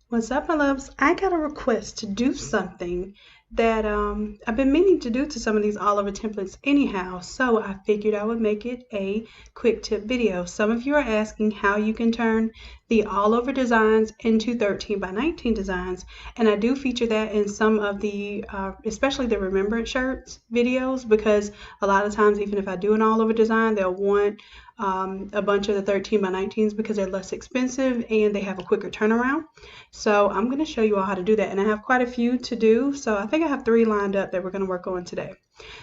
What's up, my loves? I got a request to do something that I've been meaning to do to some of these all over templates anyhow, so I figured I would make it a quick tip video. Some of you are asking how you can turn the all over designs into 13 by 19 designs, and I do feature that in some of the especially the remembrance shirts videos, because a lot of times even if I do an all over design, they'll want a bunch of the 13 by 19s because they're less expensive and they have a quicker turnaround. So I'm going to show you all how to do that, and I have quite a few to do, so I think I have 3 lined up that we're going to work on today.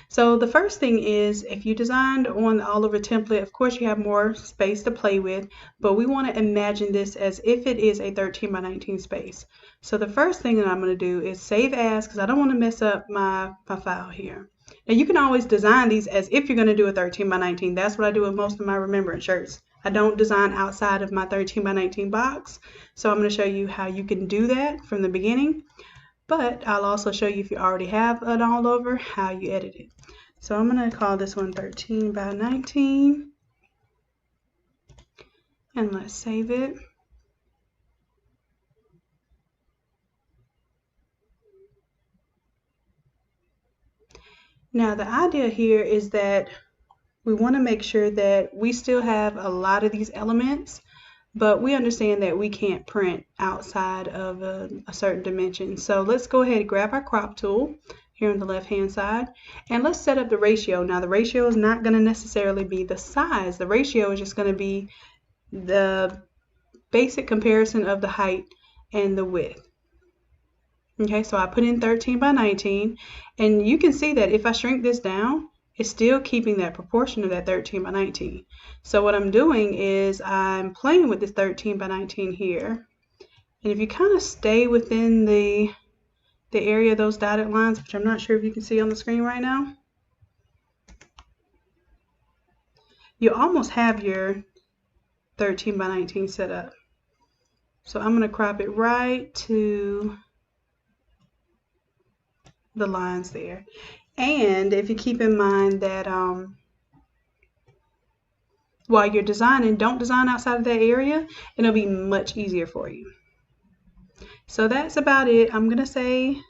So the first thing is, if you designed on the all over template, of course you have more space to play with, but we want to imagine this as if it is a 13 by 19 space. So the first thing that I'm going to do is save as, because I don't want to mess up my file here. Now you can always design these as if you're going to do a 13 by 19. That's what I do with most of my remembrance shirts. I don't design outside of my 13 by 19 box. So I'm going to show you how you can do that from the beginning. But I'll also show you, if you already have an all over, how you edit it. So I'm going to call this one 13 by 19. And let's save it. Now the idea here is that we want to make sure that we still have a lot of these elements, but we understand that we can't print outside of a certain dimension. So let's go ahead and grab our crop tool here on the left hand side, and let's set up the ratio. Now the ratio is not going to necessarily be the size. The ratio is just going to be the basic comparison of the height and the width. Okay, so I put in 13 by 19, and you can see that if I shrink this down, it's still keeping that proportion of that 13 by 19. So what I'm doing is I'm playing with this 13 by 19 here. And if you kind of stay within the area of those dotted lines, which I'm not sure if you can see on the screen right now, you almost have your 13 by 19 set up. So I'm going to crop it right to the lines there. And if you keep in mind that while you're designing, don't design outside of that area, it'll be much easier for you. So that's about it. I'm going to say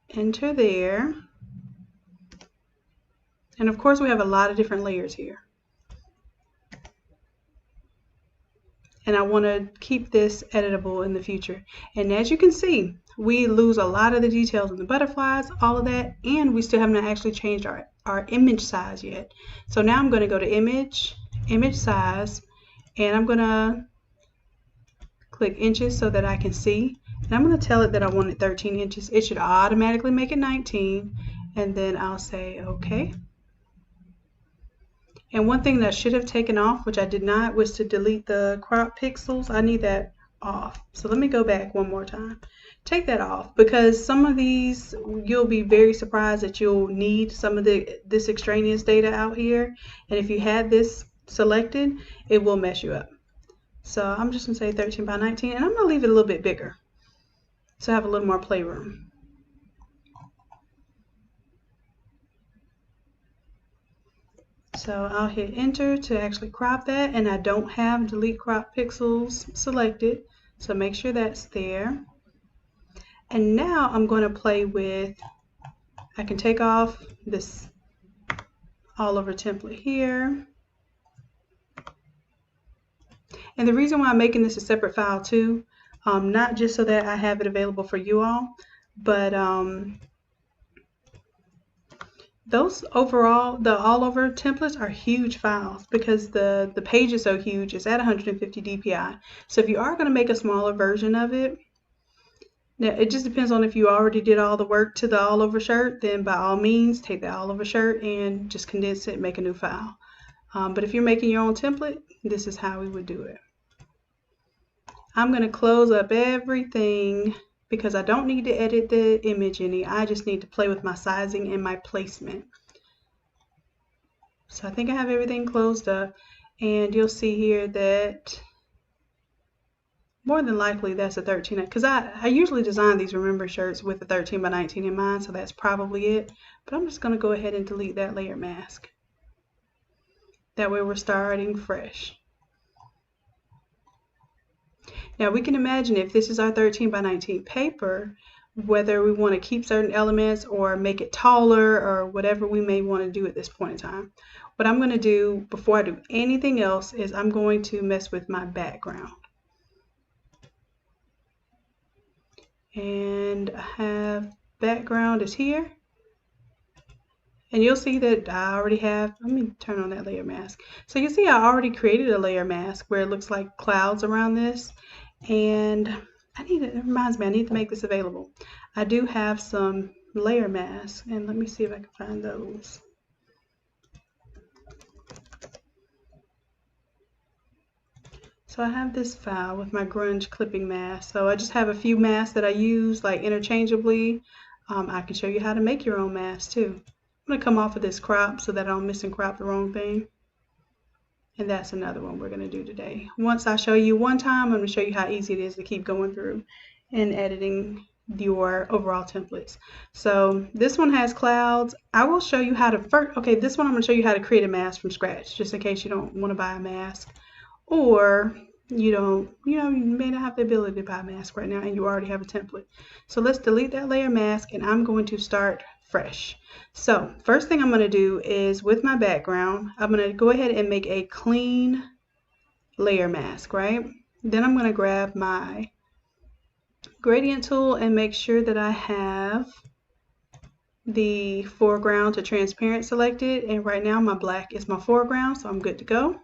enter there. And of course we have a lot of different layers here. And I want to keep this editable in the future. And as you can see, we lose a lot of the details in the butterflies, all of that, and we still haven't actually changed our image size yet. So now I'm going to go to image size, and I'm going to click inches so that I can see. And I'm going to tell it that I want it 13 inches. It should automatically make it 19, and then I'll say okay. And one thing that I should have taken off, which I did not, was to delete the crop pixels. I need that off. So let me go back one more time. Take that off, because some of these, you'll be very surprised that you'll need some of this extraneous data out here. And if you had this selected, it will mess you up. So I'm just going to say 13 by 19, and I'm going to leave it a little bit bigger so I have a little more playroom. So I'll hit enter to actually crop that, and I don't have delete crop pixels selected, so make sure that's there. And now I'm going to play with, I can take off this all over template here. And the reason why I'm making this a separate file too, not just so that I have it available for you all, but those overall, the all over templates are huge files because the page is so huge. It's at 150 dpi. So if you are going to make a smaller version of it, now it just depends on if you already did all the work to the all over shirt, then by all means take the all over shirt and just condense it and make a new file. But if you're making your own template, this is how we would do it. I'm going to close up everything because I don't need to edit the image any. I just need to play with my sizing and my placement. So I think I have everything closed up, and you'll see here that more than likely that's a 13, because I usually design these remember shirts with a 13 by 19 in mind, so that's probably it. But I'm just going to go ahead and delete that layer mask. That way we're starting fresh. Now we can imagine if this is our 13 by 19 paper, whether we want to keep certain elements or make it taller or whatever we may want to do at this point in time. What I'm going to do before I do anything else is I'm going to mess with my background. And I have background is here. And you'll see that I already have, let me turn on that layer mask. So you see I already created a layer mask where it looks like clouds around this. And it reminds me, I need to make this available. I do have some layer masks, and let me see if I can find those. So I have this file with my grunge clipping mask. So I just have a few masks that I use like interchangeably. I can show you how to make your own mask too. I'm going to come off of this crop so that I don't miss and crop the wrong thing. And that's another one we're going to do today. Once I show you one time, I'm going to show you how easy it is to keep going through and editing your overall templates. So this one has clouds. I will show you how to first, okay, this one I'm going to show you how to create a mask from scratch, just in case you don't want to buy a mask, or you don't, you may not have the ability to buy a mask right now and you already have a template. So let's delete that layer mask and I'm going to start fresh. So first thing I'm going to do is with my background, I'm going to go ahead and make a clean layer mask, right? Then I'm going to grab my gradient tool and make sure that I have the foreground to transparent selected. And right now my black is my foreground, so I'm good to go.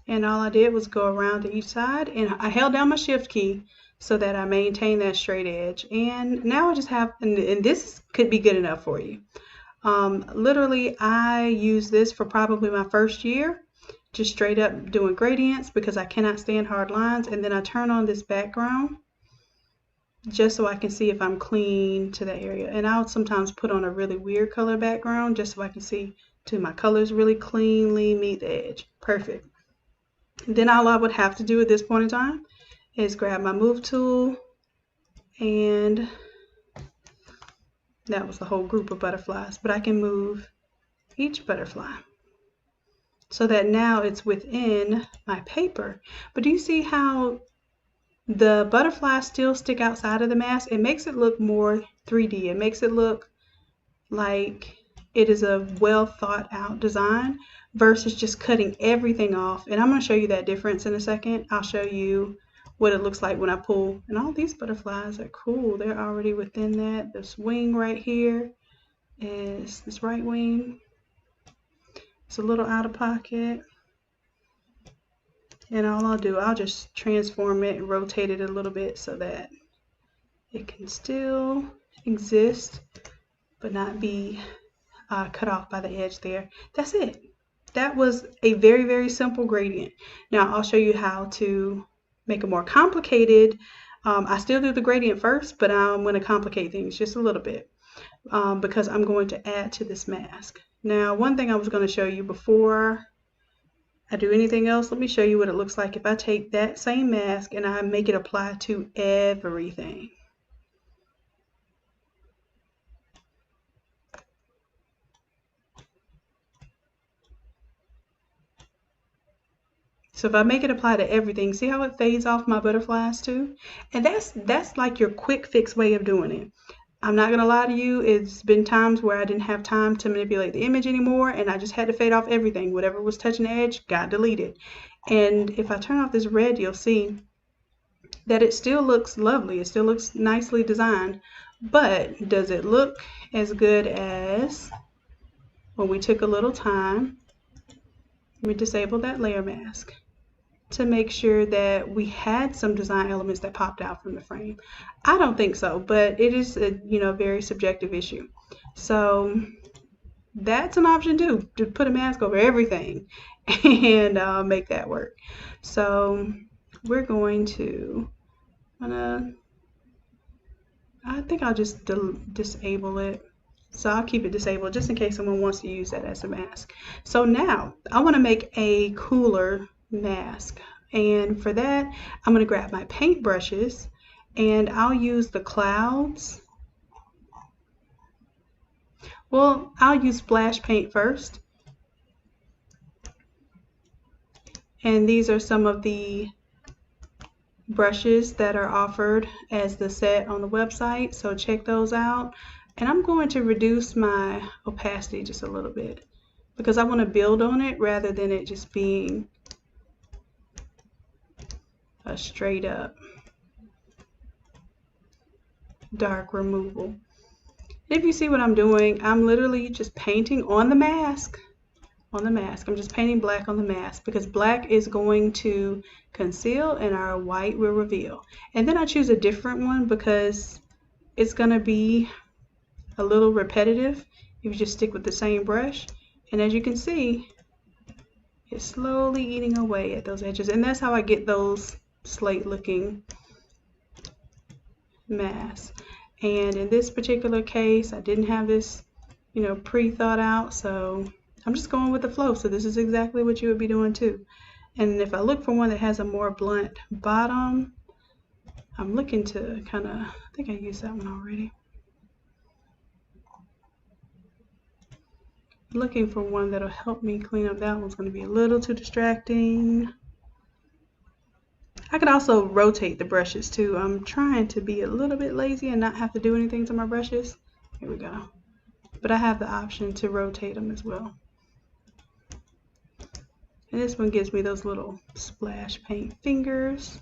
And all I did was go around to each side, and I held down my shift key so that I maintain that straight edge. And now I just have, and this could be good enough for you. Literally, I use this for probably my first year, just straight up doing gradients because I cannot stand hard lines. And then I turn on this background just so I can see if I'm clean to that area. And I'll sometimes put on a really weird color background just so I can see do my colors really cleanly meet the edge. Perfect. Then all I would have to do at this point in time is grab my move tool, and that was the whole group of butterflies, but I can move each butterfly so that now it's within my paper. But do you see how the butterflies still stick outside of the mask? It makes it look more 3D. It makes it look like it is a well thought out design versus just cutting everything off. And I'm going to show you that difference in a second. I'll show you what it looks like when I pull. And all these butterflies are cool. They're already within that. This wing right here is this right wing. It's a little out of pocket. And all I'll do, I'll just transform it and rotate it a little bit so that it can still exist but not be cut off by the edge there. That's it. That was a very, very simple gradient. Now I'll show you how to make a more complicated. I still do the gradient first, but I'm going to complicate things just a little bit because I'm going to add to this mask. Now, one thing I was going to show you before I do anything else, let me show you what it looks like if I take that same mask and I make it apply to everything. So if I make it apply to everything, see how it fades off my butterflies too? And that's like your quick fix way of doing it. I'm not gonna lie to you, it's been times where I didn't have time to manipulate the image anymore and I just had to fade off everything. Whatever was touching the edge got deleted. And if I turn off this red, you'll see that it still looks lovely. It still looks nicely designed. But does it look as good as when we took a little time, we disabled that layer mask to make sure that we had some design elements that popped out from the frame? I don't think so, but it is a very subjective issue. So that's an option too, to put a mask over everything and make that work. So we're going to, I think I'll just disable it. So I'll keep it disabled just in case someone wants to use that as a mask. So now I want to make a cooler mask, and for that I'm going to grab my paint brushes and I'll use the clouds. Well, I'll use splash paint first. And these are some of the brushes that are offered as the set on the website, so check those out. And I'm going to reduce my opacity just a little bit because I want to build on it rather than it just being a straight up dark removal. If you see what I'm doing, I'm literally just painting on the mask. I'm just painting black on the mask because black is going to conceal and our white will reveal. And then I choose a different one because it's going to be a little repetitive if you just stick with the same brush. And as you can see, it's slowly eating away at those edges. And that's how I get those slate looking masks. And in this particular case, I didn't have this, pre-thought out, so I'm just going with the flow. So this is exactly what you would be doing too. And if I look for one that has a more blunt bottom, I'm looking to I think I used that one already. Looking for one that'll help me clean up. That one's going to be a little too distracting. I could also rotate the brushes too. I'm trying to be a little bit lazy and not have to do anything to my brushes. Here we go. But I have the option to rotate them as well. And this one gives me those little splash paint fingers.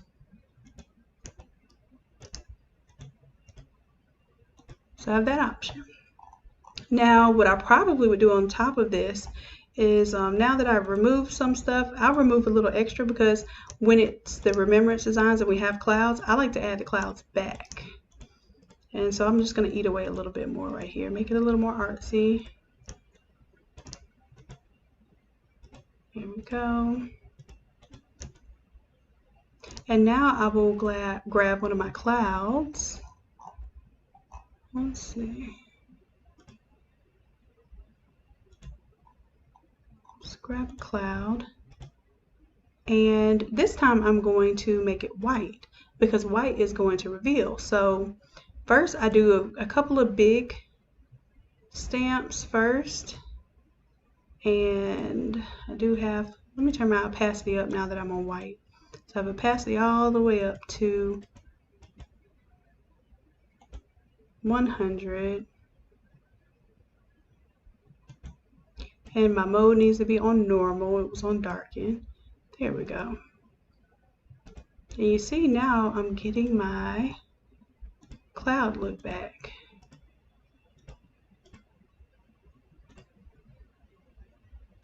So I have that option. Now, what I probably would do on top of this is now that I've removed some stuff, I'll remove a little extra because when it's the remembrance designs and we have clouds, I like to add the clouds back. And so I'm just going to eat away a little bit more right here, make it a little more artsy. Here we go. And now I will grab one of my clouds. Let's see. Just grab a cloud. And this time I'm going to make it white because white is going to reveal. So first I do a couple of big stamps first. And I do have, let me turn my opacity up now that I'm on white. So I have opacity all the way up to 100. And my mode needs to be on normal. It was on darken. There we go. And you see now I'm getting my cloud look back.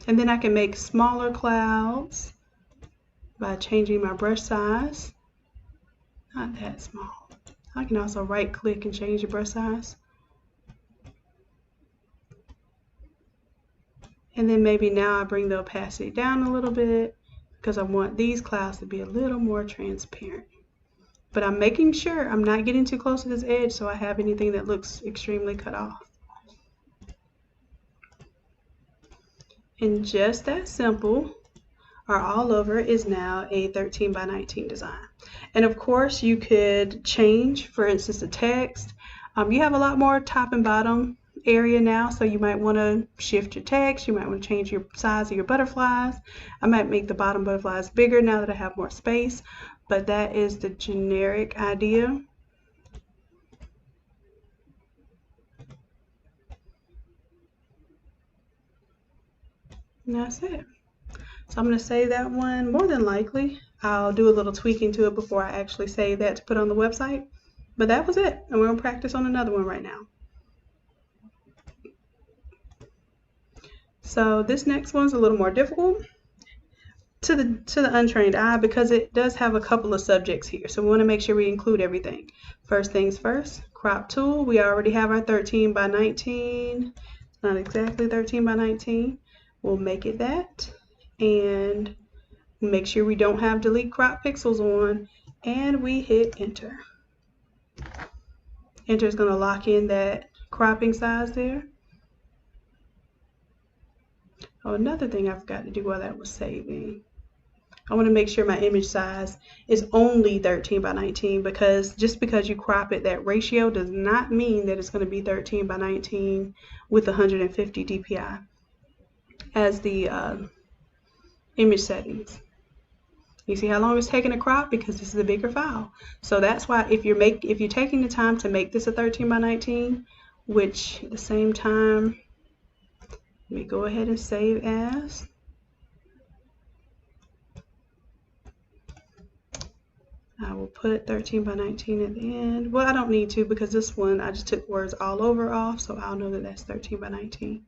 And then I can make smaller clouds by changing my brush size. Not that small. I can also right click and change the brush size. And then maybe now I bring the opacity down a little bit because I want these clouds to be a little more transparent. But I'm making sure I'm not getting too close to this edge so I have anything that looks extremely cut off. And just that simple, our all over is now a 13 by 19 design. And of course you could change, for instance, the text. You have a lot more top and bottom area now, so you might want to shift your text. You might want to change your size of your butterflies. I might make the bottom butterflies bigger now that I have more space, but that is the generic idea. And that's it. So I'm going to save that one. More than likely, I'll do a little tweaking to it before I actually save that to put on the website. But that was it. And we're going to practice on another one right now. So this next one's a little more difficult to the untrained eye because it does have a couple of subjects here. So we want to make sure we include everything. First things first, crop tool. We already have our 13 by 19. Not exactly 13 by 19. We'll make it that. And make sure we don't have delete crop pixels on. And we hit enter. Enter is going to lock in that cropping size there. Oh, another thing I forgot to do while that was saving. I want to make sure my image size is only 13 by 19, because just because you crop it that ratio does not mean that it's going to be 13 by 19 with 150 dpi as the image settings. You see how long it's taking to crop? Because this is a bigger file. So that's why if you're taking the time to make this a 13 by 19, which at the same time, let me go ahead and save as. I will put 13 by 19 at the end. Well, I don't need to, because this one I just took words all over off, so I'll know that that's 13 by 19.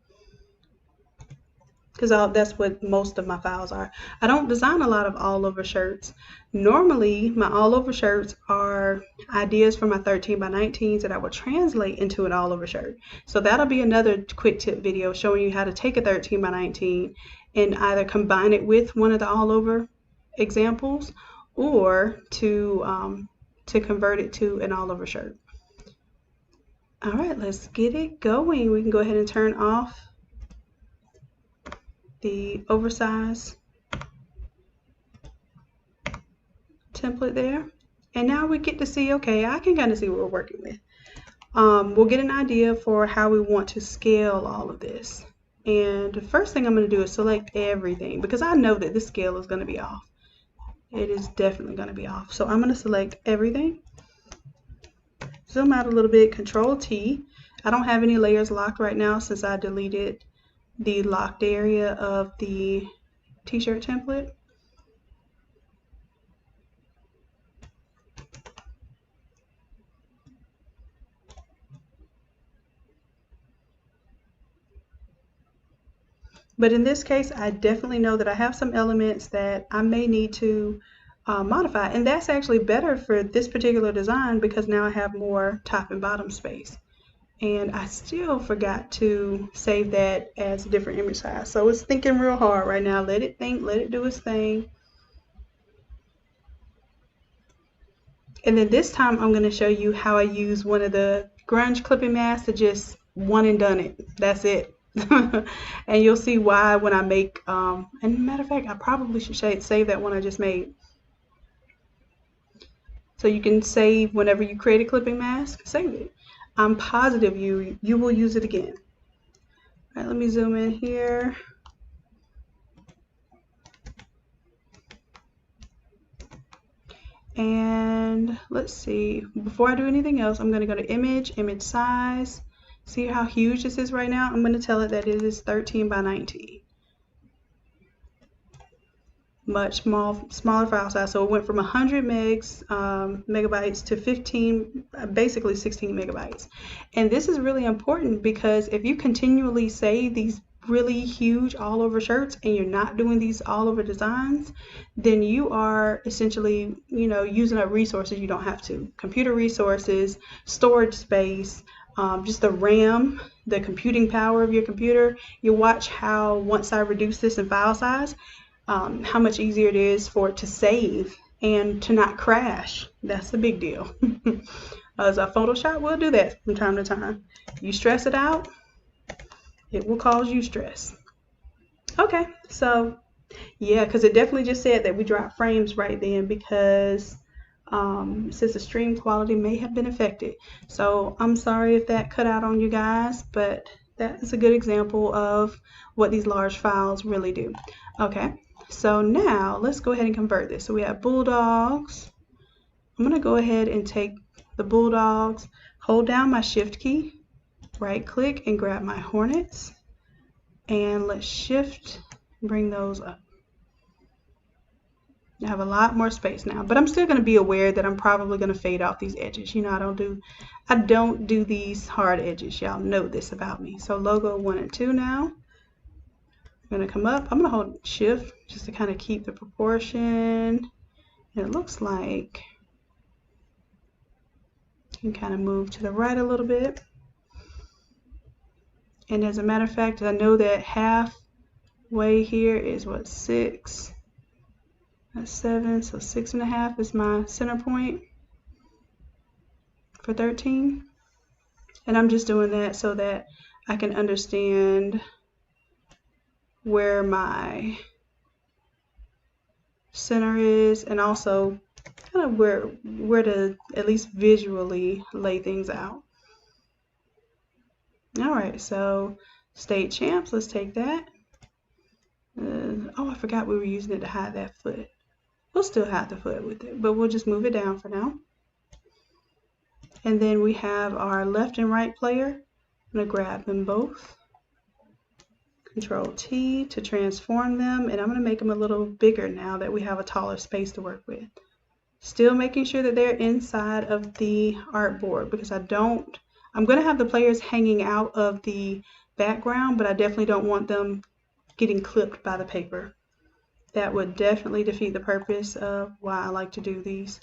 Because that's what most of my files are. I don't design a lot of all over shirts. Normally, my all over shirts are ideas for my 13 by 19s that I will translate into an all over shirt. So that'll be another quick tip video showing you how to take a 13 by 19 and either combine it with one of the all over examples, or to convert it to an all over shirt. All right, let's get it going. We can go ahead and turn off the oversized template there. And now we get to see, okay, I can kind of see what we're working with. We'll get an idea for how we want to scale all of this. And the first thing I'm going to do is select everything, because I know that this scale is going to be off. It is definitely going to be off. So I'm going to select everything. Zoom out a little bit, Control T. I don't have any layers locked right now since I deleted the locked area of the t-shirt template. But in this case, I definitely know that I have some elements that I may need to modify, and that's actually better for this particular design because now I have more top and bottom space. And I still forgot to save that as a different image size. So it's thinking real hard right now. Let it think, let it do its thing. And then this time I'm going to show you how I use one of the grunge clipping masks to just one and done it. That's it. And you'll see why when I make, and matter of fact, I probably should save that one I just made. So you can save whenever you create a clipping mask, save it. I'm positive you will use it again. All right, let me zoom in here. And let's see, before I do anything else, I'm going to go to image size. See how huge this is right now? I'm going to tell it that it is 13 by 19. Much smaller file size. So it went from 100 megabytes to 15, basically 16 megabytes. And this is really important because if you continually save these really huge all over shirts and you're not doing these all over designs, then you are essentially, using up resources you don't have to. Computer resources, storage space, just the RAM, the computing power of your computer. You watch how once I reduce this in file size, how much easier it is for it to save and to not crash. That's the big deal. As a Photoshop will do that from time to time. You stress it out, it will cause you stress. Okay, so yeah, because it definitely just said that we dropped frames right then because since the stream quality may have been affected. So I'm sorry if that cut out on you guys, but that is a good example of what these large files really do. Okay, so now let's go ahead and convert this. So we have bulldogs. I'm going to go ahead and take the bulldogs, hold down my shift key, right click and grab my hornets, and let's shift, bring those up. I have a lot more space now, but I'm still going to be aware that I'm probably going to fade off these edges. I don't do these hard edges. Y'all know this about me. So logo 1 and 2 now. I'm going to come up. I'm going to hold shift just to kind of keep the proportion. And it looks like you can kind of move to the right a little bit. And as a matter of fact, I know that halfway here is what, 6. That's 7, so 6.5 is my center point for 13. And I'm just doing that so that I can understand where my center is, and also kind of where to at least visually lay things out. All right, so state champs, let's take that. Oh, I forgot we were using it to hide that foot. We'll still hide the foot with it, but we'll just move it down for now. And then we have our left and right player. I'm going to grab them both. Control T to transform them, and I'm going to make them a little bigger now that we have a taller space to work with. Still making sure that they're inside of the artboard, because I'm going to have the players hanging out of the background, but I definitely don't want them getting clipped by the paper. That would definitely defeat the purpose of why I like to do these,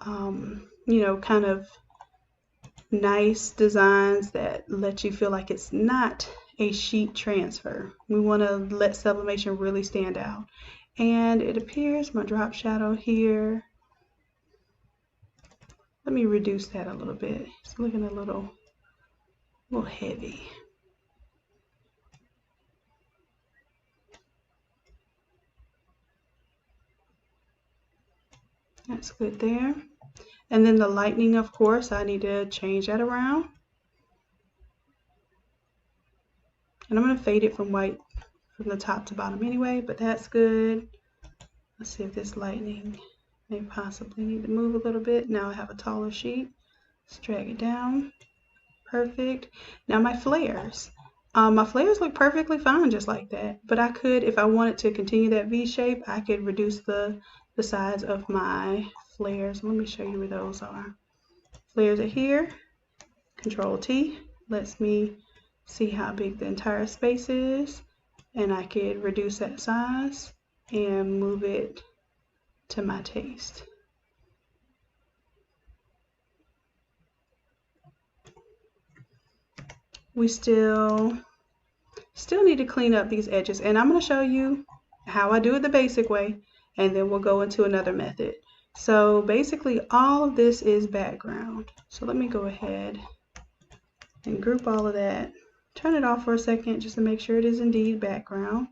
you know, kind of nice designs that let you feel like it's not a sheet transfer. We want to let sublimation really stand out. And it appears my drop shadow here. Let me reduce that a little bit. It's looking a little heavy. That's good there. And then the lightning, of course, I need to change that around. And I'm going to fade it from white from the top to bottom anyway, but that's good. Let's see if this lightning may possibly need to move a little bit. Now I have a taller sheet. Let's drag it down. Perfect. Now my flares. My flares look perfectly fine just like that, but I could, if I wanted to continue that V shape, I could reduce the size of my flares. Let me show you where those are. Flares are here. Control T lets me see how big the entire space is, and I could reduce that size and move it to my taste. We still need to clean up these edges, and I'm going to show you how I do it the basic way, and then we'll go into another method. So basically all of this is background. So let me go ahead and group all of that. Turn it off for a second just to make sure it is indeed background.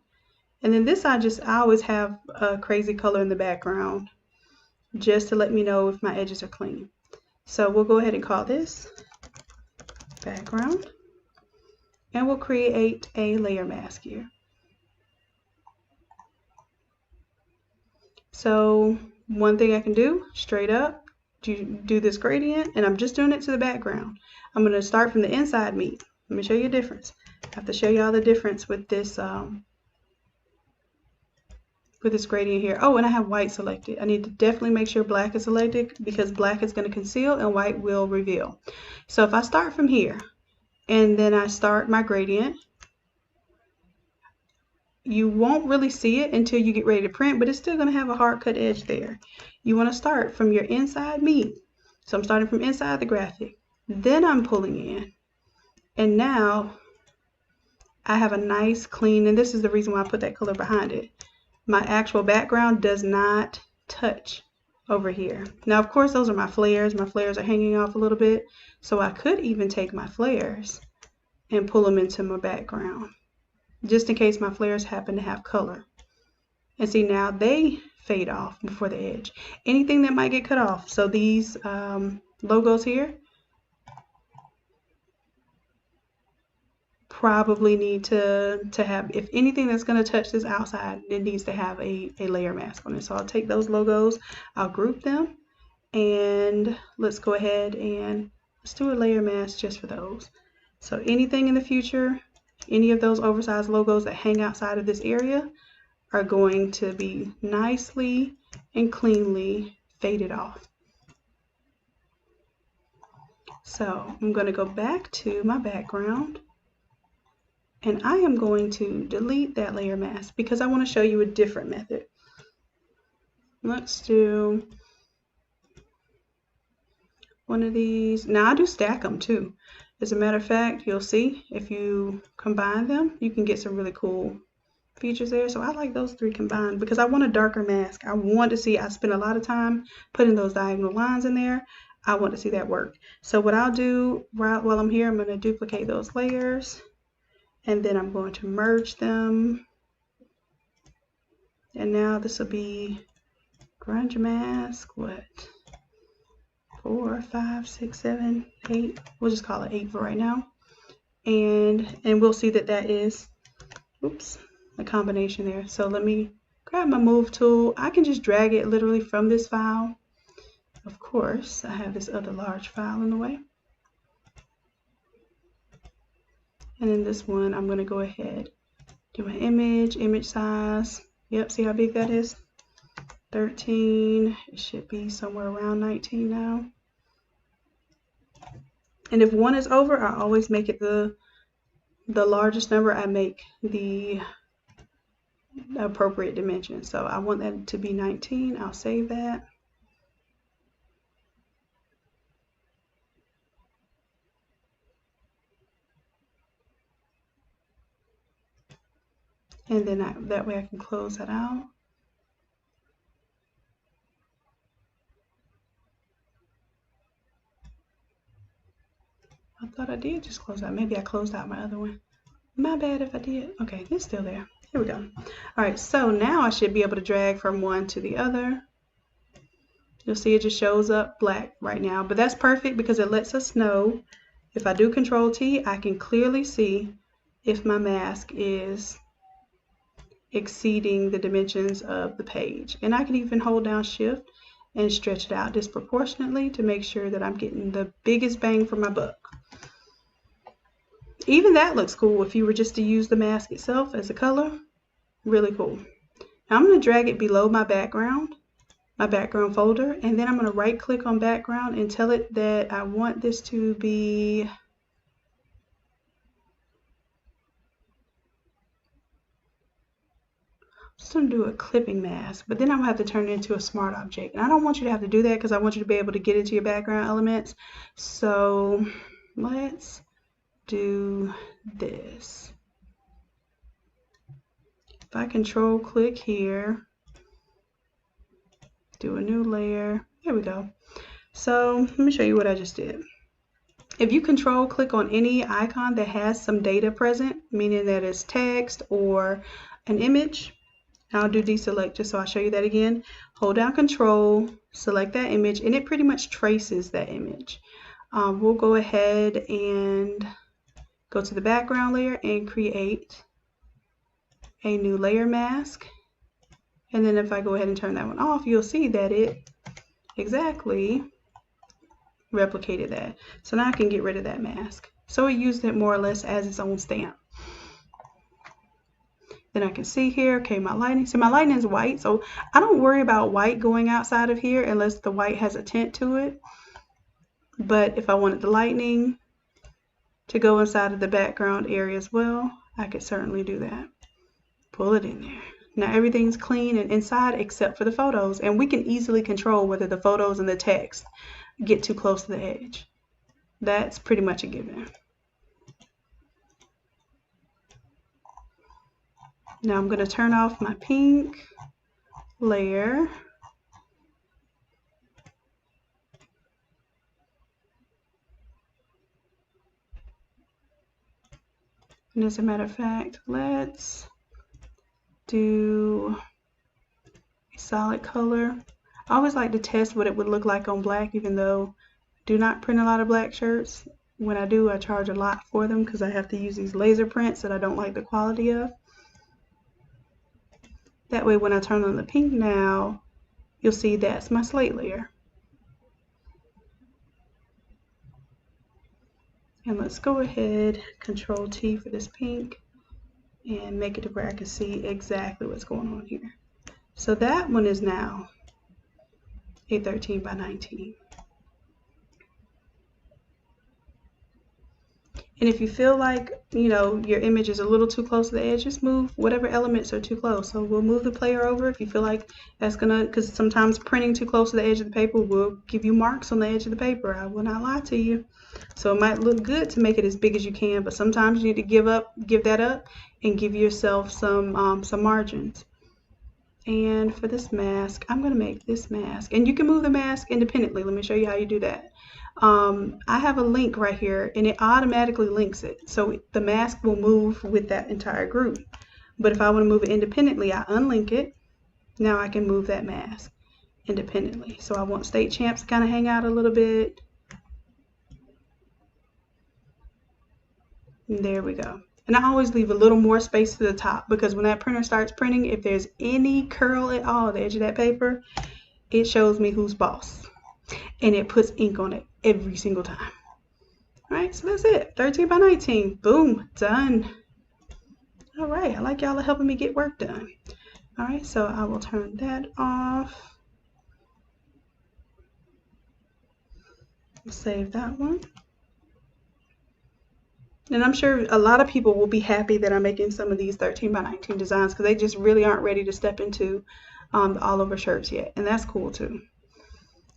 And then this I always have a crazy color in the background just to let me know if my edges are clean. So we'll go ahead and call this background, and we'll create a layer mask here. So one thing I can do straight up, do this gradient, and I'm just doing it to the background. I'm going to start from the inside meat. Let me show you a difference. I have to show you all the difference with this gradient here. Oh, and I have white selected. I need to definitely make sure black is selected, because black is going to conceal and white will reveal. So if I start from here and then I start my gradient, you won't really see it until you get ready to print, but it's still going to have a hard cut edge there. You want to start from your inside meat. So I'm starting from inside the graphic. Then I'm pulling in. And now I have a nice clean, and this is the reason why I put that color behind it. My actual background does not touch over here. Now, of course, those are my flares. My flares are hanging off a little bit. So I could even take my flares and pull them into my background, just in case my flares happen to have color. And see, now they fade off before the edge. Anything that might get cut off. So these logos here probably need to have, if anything that's going to touch this outside, it needs to have a layer mask on it. So I'll take those logos, I'll group them, and let's go ahead and let's do a layer mask just for those. So anything in the future, any of those oversized logos that hang outside of this area are going to be nicely and cleanly faded off. So I'm going to go back to my background, and I am going to delete that layer mask because I want to show you a different method. Let's do one of these. Now I do stack them too. As a matter of fact, you'll see if you combine them, you can get some really cool features there. So I like those three combined because I want a darker mask. I want to see, I spend a lot of time putting those diagonal lines in there. I want to see that work. So what I'll do while I'm here, I'm going to duplicate those layers, and then I'm going to merge them. And now this will be grunge mask, what? 4, 5, 6, 7, 8. We'll just call it 8 for right now. And we'll see that that is, oops, a combination there. So let me grab my move tool. I can just drag it literally from this file. Of course, I have this other large file in the way. And then this one, I'm going to go ahead, do my image size. Yep, see how big that is? 13. It should be somewhere around 19 now. And if one is over, I always make it the largest number. I make the appropriate dimension. So I want that to be 19. I'll save that. And then that way I can close that out. I thought I did just close out. Maybe I closed out my other one. My bad if I did. Okay, it's still there. Here we go. All right, so now I should be able to drag from one to the other. You'll see it just shows up black right now, but that's perfect because it lets us know if I do Control T, I can clearly see if my mask is exceeding the dimensions of the page. And I can even hold down Shift and stretch it out disproportionately to make sure that I'm getting the biggest bang for my buck. Even that looks cool if you were just to use the mask itself as a color. Really cool. Now I'm going to drag it below my background folder, and then I'm going to right click on background and tell it that I want this to be just going to do a clipping mask, but then I'm going to have to turn it into a smart object. And I don't want you to have to do that because I want you to be able to get into your background elements. So let's do this. If I control click here, do a new layer, there we go. So let me show you what I just did. If you control click on any icon that has some data present, meaning that it's text or an image, I'll do deselect just so I show you that again. Hold down control, select that image, and it pretty much traces that image. We'll go ahead and go to the background layer and create a new layer mask. And then if I go ahead and turn that one off, you'll see that it exactly replicated that. So now I can get rid of that mask. So it used it more or less as its own stamp. Then I can see here, okay, my lighting. So my lighting is white, so I don't worry about white going outside of here unless the white has a tint to it. But if I wanted the lightning to go inside of the background area as well, I could certainly do that. Pull it in there. Now everything's clean and inside except for the photos, and we can easily control whether the photos and the text get too close to the edge. That's pretty much a given. Now I'm going to turn off my pink layer. And as a matter of fact, let's do a solid color. I always like to test what it would look like on black, even though I do not print a lot of black shirts. When I do, I charge a lot for them because I have to use these laser prints that I don't like the quality of. That way when I turn on the pink now, you'll see that's my slate layer. And let's go ahead, Control T for this pink, and make it to where I can see exactly what's going on here. So that one is now a 13 by 19. And if you feel like, you know, your image is a little too close to the edge, just move whatever elements are too close. So we'll move the player over if you feel like that's gonna, because sometimes printing too close to the edge of the paper will give you marks on the edge of the paper. I will not lie to you. So it might look good to make it as big as you can, but sometimes you need to give that up and give yourself some margins. And for this mask, I'm gonna make this mask, and you can move the mask independently. Let me show you how you do that. I have a link right here and it automatically links it. So the mask will move with that entire group. But if I want to move it independently, I unlink it. Now I can move that mask. independently. So I want State Champs to kind of hang out a little bit. And there we go. And I always leave a little more space to the top, because when that printer starts printing, if there's any curl at all at the edge of that paper, it shows me who's boss. And it puts ink on it every single time. All right, so that's it. 13 by 19. Boom, done. All right, I like y'all helping me get work done. All right, so I will turn that off. Save that one. And I'm sure a lot of people will be happy that I'm making some of these 13 by 19 designs, because they just really aren't ready to step into the all over shirts yet. And that's cool too.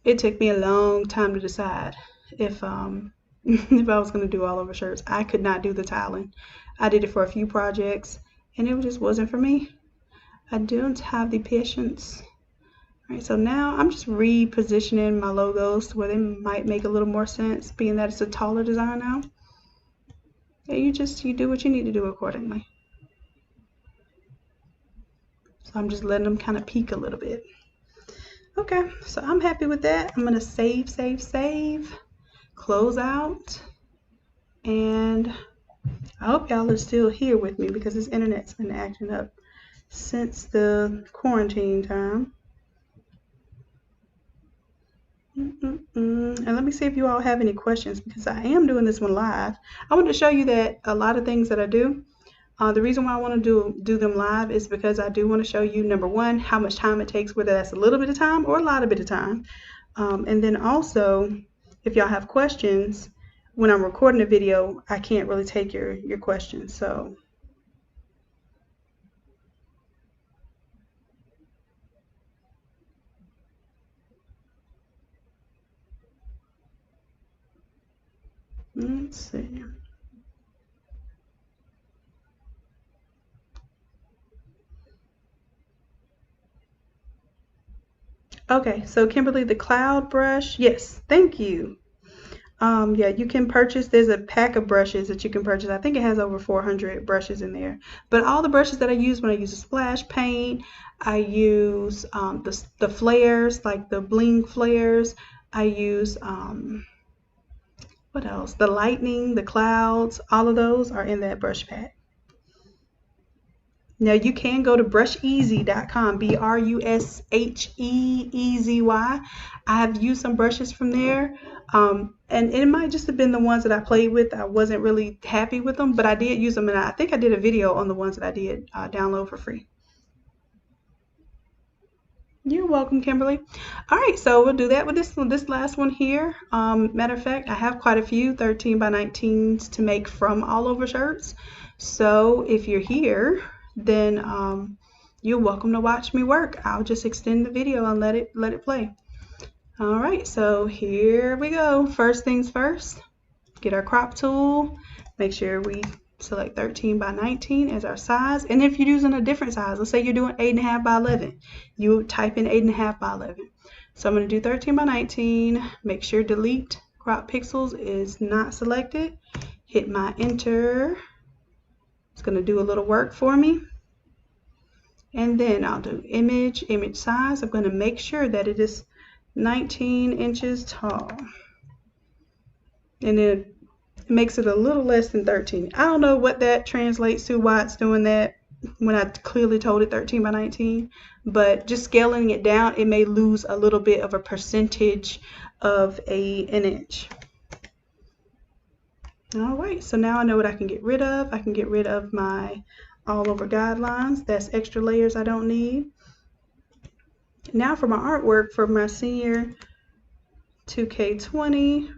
It took me a long time to decide if if I was going to do all over shirts. I could not do the tiling. I did it for a few projects and it just wasn't for me. I don't have the patience. All right, so now I'm just repositioning my logos to where they might make a little more sense, being that it's a taller design now. Yeah, you do what you need to do accordingly. So I'm just letting them kind of peek a little bit. Okay, so I'm happy with that. I'm gonna save, close out, and I hope y'all are still here with me, because this internet's been acting up since the quarantine time. And let me see if you all have any questions, because I am doing this one live. I want to show you that a lot of things that I do, the reason why I want to do them live is because I do want to show you, number one, how much time it takes, whether that's a little bit of time or a lot of bit of time. And then also, if y'all have questions, when I'm recording a video, I can't really take your questions. So let's see. Okay, so Kimberly, the cloud brush, yes, thank you. Yeah, you can purchase, there's a pack of brushes that you can purchase. I think it has over 400 brushes in there. But all the brushes that I use when I use a splash paint, I use the flares, like the bling flares. I use, what else? The lightning, the clouds, all of those are in that brush pack. Now you can go to brusheezy.com, BRUSHEEZY. I have used some brushes from there, and it might just have been the ones that I played with. I wasn't really happy with them, but I did use them, and I think I did a video on the ones that I did download for free. You're welcome, Kimberly. All right, so we'll do that with this last one here. Matter of fact, I have quite a few 13 by 19s to make from all over shirts. So if you're here, then you're welcome to watch me work. I'll just extend the video and let it play. All right, so here we go. First things first, get our crop tool. Make sure we select 13 by 19 as our size. And if you're using a different size, let's say you're doing 8.5 by 11, you type in 8.5 by 11. So I'm going to do 13 by 19. Make sure delete crop pixels is not selected. Hit my enter. It's going to do a little work for me. And then I'll do image size. I'm going to make sure that it is 19 inches tall. And then it makes it a little less than 13. I don't know what that translates to, why it's doing that when I clearly told it 13 by 19. But just scaling it down, it may lose a little bit of a percentage of an inch. All right, so now I know what I can get rid of. I can get rid of my all over guidelines. That's extra layers I don't need. Now for my artwork for my senior 2K20,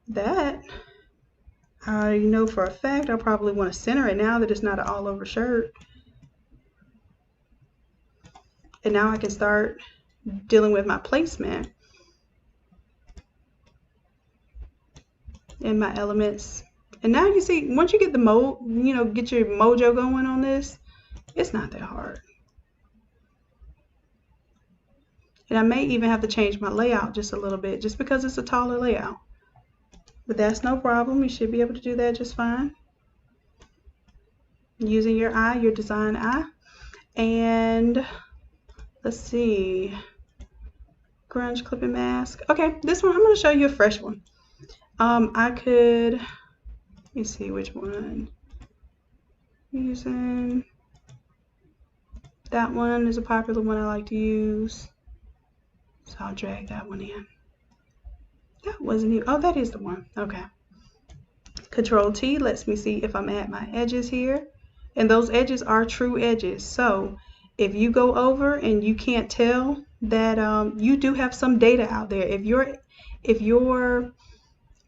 that I know for a fact I probably want to center it now that it's not an all over shirt. And now I can start dealing with my placement and my elements. And now you see, once you get the get your mojo going on this, it's not that hard. And I may even have to change my layout just a little bit, just because it's a taller layout. But that's no problem. You should be able to do that just fine. Using your eye, your design eye. And let's see. grunge clipping mask. Okay, this one, I'm going to show you a fresh one. I could, let me see which one. Using that one is a popular one I like to use. So I'll drag that one in. That wasn't even, oh, that is the one. Okay. Control T lets me see if I'm at my edges here. And those edges are true edges. So if you go over and you can't tell that you do have some data out there. If your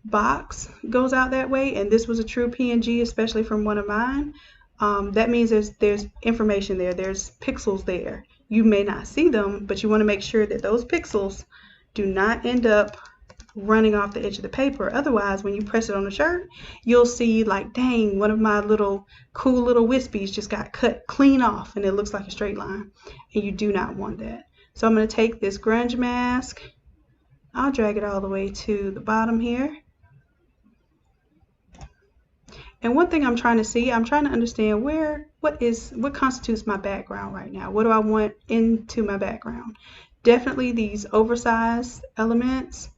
box goes out that way, and this was a true PNG, especially from one of mine, that means there's information there. There's pixels there. You may not see them, but you want to make sure that those pixels do not end up running off the edge of the paper. Otherwise, when you press it on the shirt, you'll see like, dang, one of my cool little wispies just got cut clean off and it looks like a straight line, and you do not want that. So I'm going to take this grunge mask, I'll drag it all the way to the bottom here. And one thing I'm trying to see, I'm trying to understand what constitutes my background right now. What do I want into my background? Definitely these oversized elements.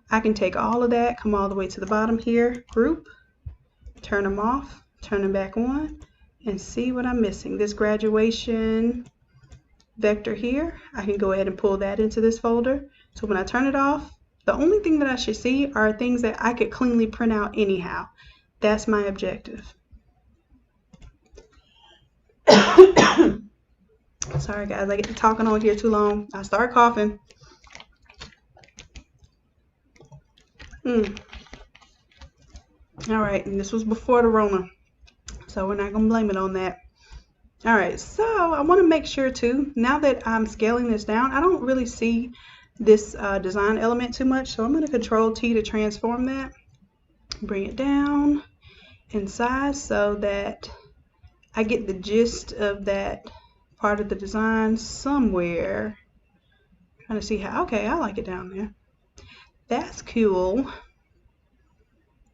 I can take all of that, come all the way to the bottom here, group, turn them off, turn them back on, and see what I'm missing. This graduation vector here, I can go ahead and pull that into this folder. So when I turn it off, the only thing that I should see are things that I could cleanly print out anyhow. That's my objective. Sorry guys, I get to talking on here too long. I start coughing. All right, and this was before the Rona, so we're not gonna blame it on that. All right, so I want to make sure too, now that I'm scaling this down, I don't really see this design element too much, so I'm going to Control T to transform that, bring it down in size so that I get the gist of that part of the design somewhere. I'm trying to see how, okay, I like it down there. That's cool.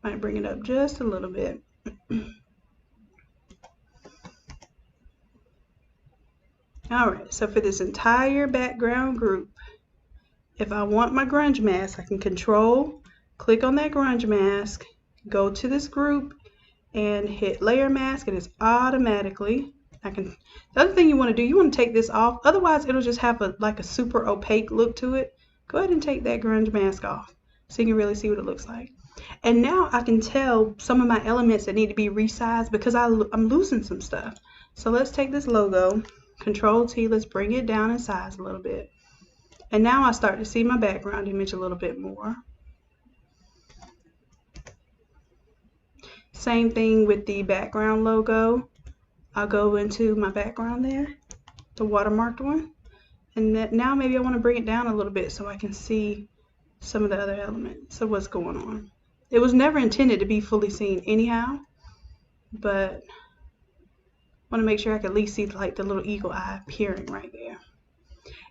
Might bring it up just a little bit. Alright, so for this entire background group, if I want my grunge mask, I can click on that grunge mask, go to this group, and hit layer mask, and it's automatically, the other thing you want to do, you want to take this off, otherwise it'll just have like a super opaque look to it. Go ahead and take that grunge mask off so you can really see what it looks like. And now I can tell some of my elements that need to be resized because I'm losing some stuff. So let's take this logo, Control T, let's bring it down in size a little bit. And now I start to see my background image a little bit more. Same thing with the background logo. I'll go into my background there, the watermarked one. And now maybe I want to bring it down a little bit so I can see some of the other elements of what's going on. It was never intended to be fully seen anyhow, but I want to make sure I can at least see like the little eagle eye appearing right there.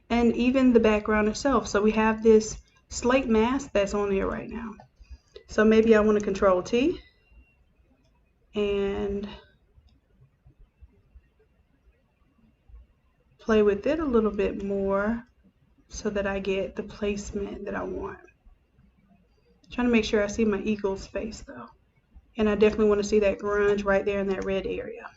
And even the background itself. So we have this slate mask that's on there right now. So maybe I want to Control T and play with it a little bit more so that I get the placement that I want. Trying to make sure I see my eagle's face though. And I definitely want to see that grunge right there in that red area.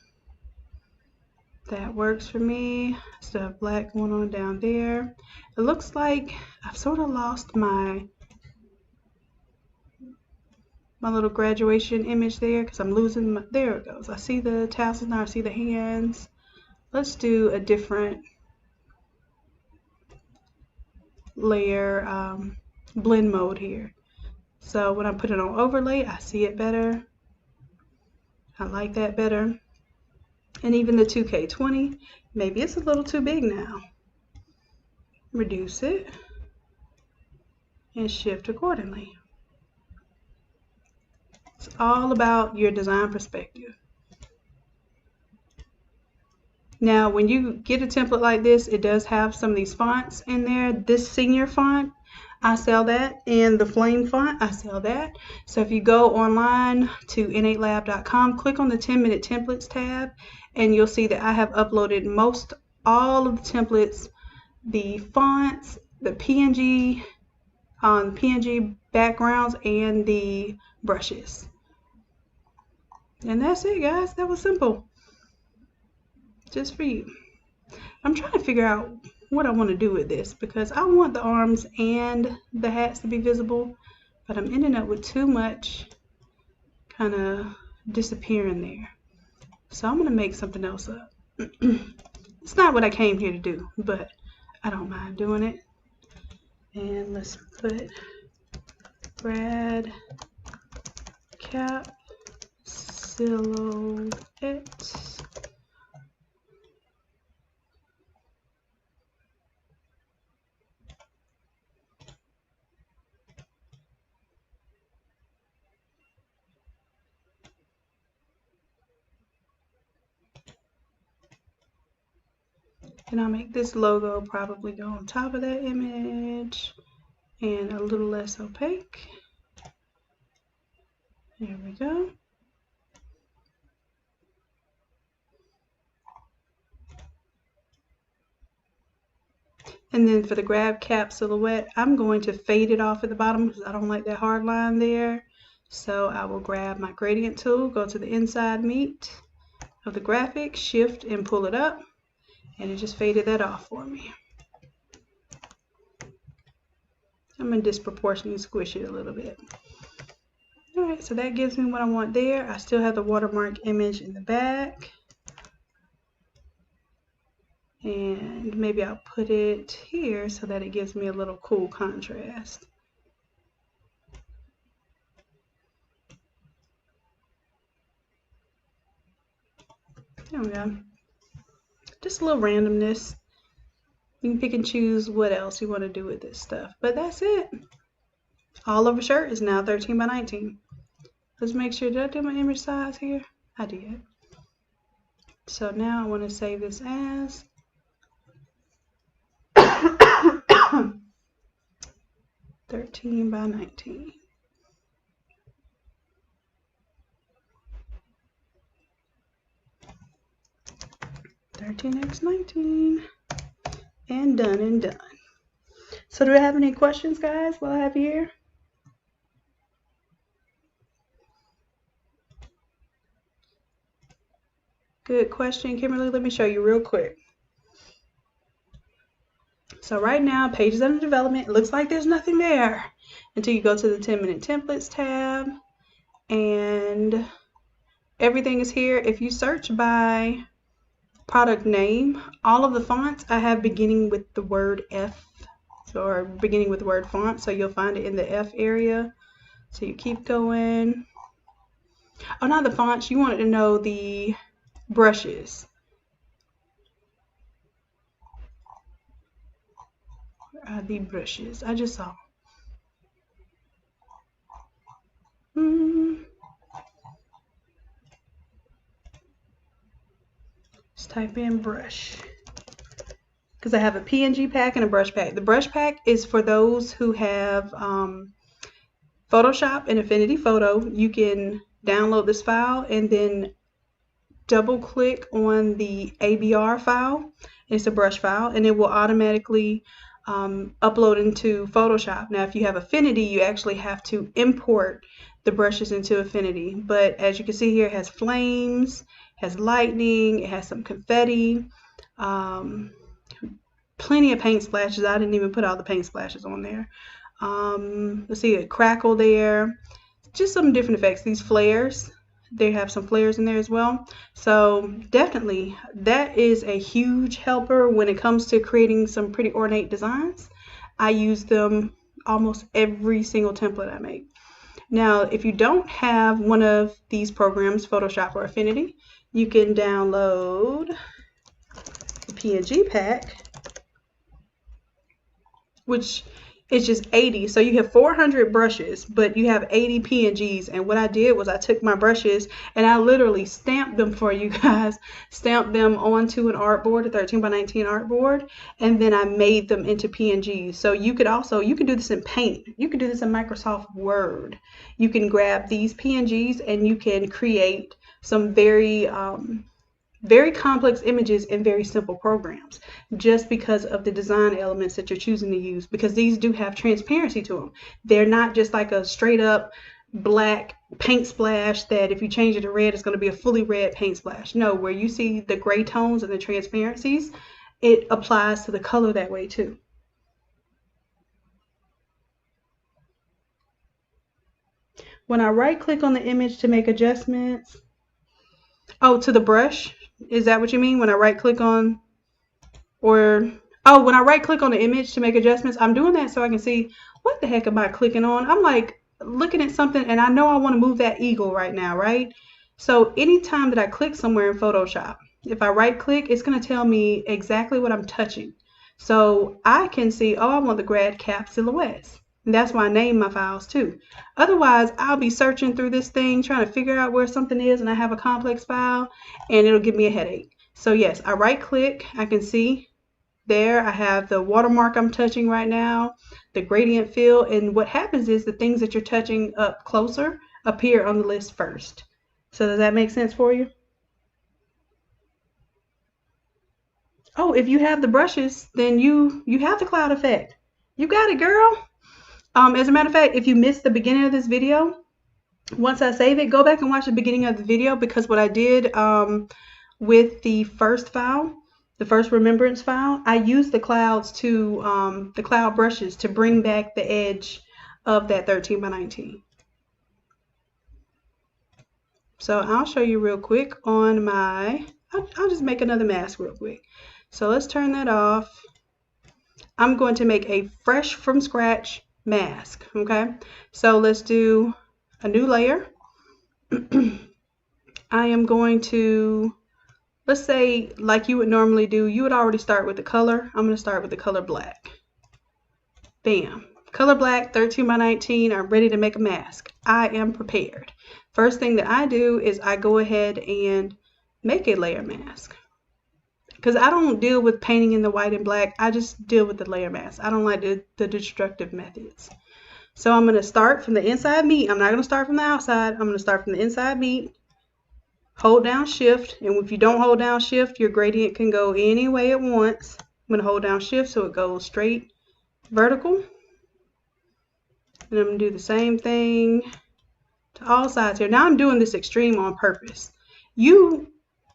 That works for me. Still have black going on down there. It looks like I've sort of lost my little graduation image there because I'm losing my, there it goes. I see the tassels now, I see the hands. Let's do a different layer blend mode here. So when I put it on overlay, I see it better. I like that better. And even the 2K20, maybe it's a little too big now. Reduce it and shift accordingly. It's all about your design perspective. Now, when you get a template like this, it does have some of these fonts in there. This senior font, I sell that, and the flame font, I sell that. So if you go online to innatelab.com, click on the 10-minute templates tab, and you'll see that I have uploaded all of the templates, the fonts, the PNG backgrounds and the brushes. And that's it, guys. That was simple. Just for you. I'm trying to figure out what I want to do with this because I want the arms and the hats to be visible, but I'm ending up with too much kind of disappearing there. So I'm going to make something else up. It's not what I came here to do, but I don't mind doing it. And let's put Brad Cap Silhouette. And I'll make this logo probably go on top of that image and a little less opaque. There we go. And then for the grab cap silhouette, I'm going to fade it off at the bottom because I don't like that hard line there. So I will grab my gradient tool, go to the inside meat of the graphic, shift and pull it up, and it just faded that off for me. I'm going to disproportionately squish it a little bit. Alright, so that gives me what I want there. I still have the watermark image in the back. And maybe I'll put it here so that it gives me a little cool contrast. There we go. Just a little randomness. You can pick and choose what else you want to do with this stuff. But that's it. All over shirt is now 13 by 19. Let's make sure, did I do my image size here? I did. So now I want to save this as 13 by 19. (13x19) and done and done. So do I have any questions, guys, while I have you here? Good question, Kimberly. Let me show you real quick. So right now, pages under development, it looks like there's nothing there until you go to the 10-minute templates tab, and everything is here. If you search by product name, all of the fonts I have beginning with the word F, or beginning with the word font, so you'll find it in the F area. So you keep going. Oh, not the fonts, you wanted to know the brushes. Where are the brushes? I just saw. Just type in brush. Because I have a PNG pack and a brush pack. The brush pack is for those who have Photoshop and Affinity Photo. You can download this file and then double click on the ABR file. It's a brush file, and it will automatically upload into Photoshop. Now if you have Affinity, you actually have to import the brushes into Affinity, but as you can see here, it has flames, has lightning, it has some confetti, plenty of paint splashes. I didn't even put all the paint splashes on there. Let's see, a crackle there, just some different effects. These flares, they have some flares in there as well. So definitely that is a huge helper when it comes to creating some pretty ornate designs. I use them almost every single template I make. Now if you don't have one of these programs, Photoshop or Affinity, you can download the PNG pack, which is just 80. So you have 400 brushes, but you have 80 PNGs. And what I did was I took my brushes and I literally stamped them for you guys, stamped them onto an artboard, a 13 by 19 artboard, and then I made them into PNGs. So you could also, you can do this in Paint. You can do this in Microsoft Word. You can grab these PNGs and you can create some very very complex images in very simple programs, just because of the design elements that you're choosing to use, because these do have transparency to them. They're not just like a straight up black paint splash that if you change it to red, it's going to be a fully red paint splash. No, where you see the gray tones and the transparencies, it applies to the color that way too. When I right click on the image to make adjustments, oh, to the brush, is that what you mean? When I right click on, or, oh, when I right click on the image to make adjustments, I'm doing that so I can see what the heck am I clicking on. I'm like looking at something and I know I want to move that eagle right now, right? So anytime that I click somewhere in Photoshop, if I right click, it's going to tell me exactly what I'm touching. So I can see, oh, I want the grad cap silhouettes. And that's why I name my files too. Otherwise, I'll be searching through this thing trying to figure out where something is, and I have a complex file and it'll give me a headache. So yes, I right click, I can see there I have the watermark I'm touching right now, the gradient fill, and what happens is the things that you're touching up closer appear on the list first. So does that make sense for you? Oh, if you have the brushes, then you have the cloud effect. You got it, girl. As a matter of fact, if you missed the beginning of this video, once I save it, go back and watch the beginning of the video, because what I did with the first file, the first remembrance file, I used the clouds to, the cloud brushes to bring back the edge of that 13 by 19. So I'll show you real quick on my, I'll just make another mask real quick. So let's turn that off. I'm going to make a fresh from scratch mask, okay? So let's do a new layer. I am going to, let's say like you would normally do, you would already start with the color. I'm going to start with the color black. Bam. Color black, 13 by 19. I'm ready to make a mask. I am prepared. First thing that I do is I go ahead and make a layer mask. Because I don't deal with painting in the white and black. I just deal with the layer mask. I don't like the destructive methods. So I'm going to start from the inside meat. I'm not going to start from the outside. I'm going to start from the inside meat. Hold down shift. And if you don't hold down shift, your gradient can go any way it wants. I'm going to hold down shift so it goes straight vertical. And I'm going to do the same thing to all sides here. Now I'm doing this extreme on purpose.